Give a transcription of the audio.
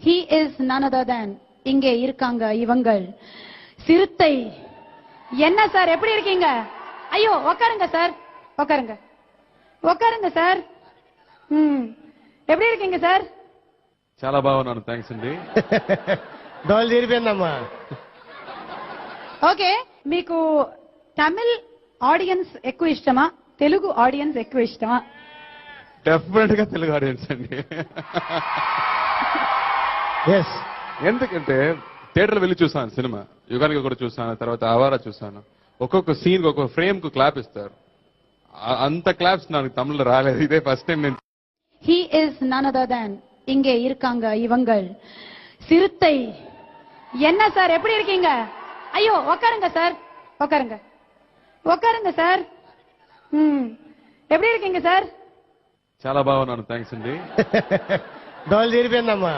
He is none other than இங்கே இருக்காங்க இவங்கள் சிறுத்தை. என்ன சார் எப்படி இருக்கீங்க? ஐயோ உட்காருங்க சார், உட்காருங்க உட்காருங்க సార్. எப்படி இருக்கீங்க సార్? చాలా బాగున్నాను, థ్యాంక్స్ అండి. డోల్ తీరిపోయిందమ్మా. ఓకే, మీకు తమిళ్ ఆడియన్స్ ఎక్కువ ఇష్టమా, తెలుగు ఆడియన్స్ ఎక్కువ ఇష్టమా? డెఫినెట్ గా తెలుగు ఆడియన్స్ అండి. ఎస్, ఎందుకంటే థియేటర్ వెళ్ళి చూసాను సినిమా, యుగానికి కూడా చూసాను, తర్వాత అవారా చూసాను. ఒక్కొక్క సీన్ ఒక్కొక్క ఫ్రేమ్ కు క్లాప్ ఇస్తారు. అంత క్లాప్స్ నాకు తమిళ్లో రాలేదు, ఇదే ఫస్ట్ టైం నేను. He is none other than இங்கே இருக்காங்க இவங்கள் சிறுத்தை. என்ன சார் எப்படி இருக்கீங்க? ஐயோ உட்காருங்க சார், உட்காருங்க உட்காருங்க సార్. எப்படி இருக்கீங்க సార్? చాలా బాగున్నాను, థ్యాంక్స్ అండి. డోల్ తీరిపోయిందమ్మా.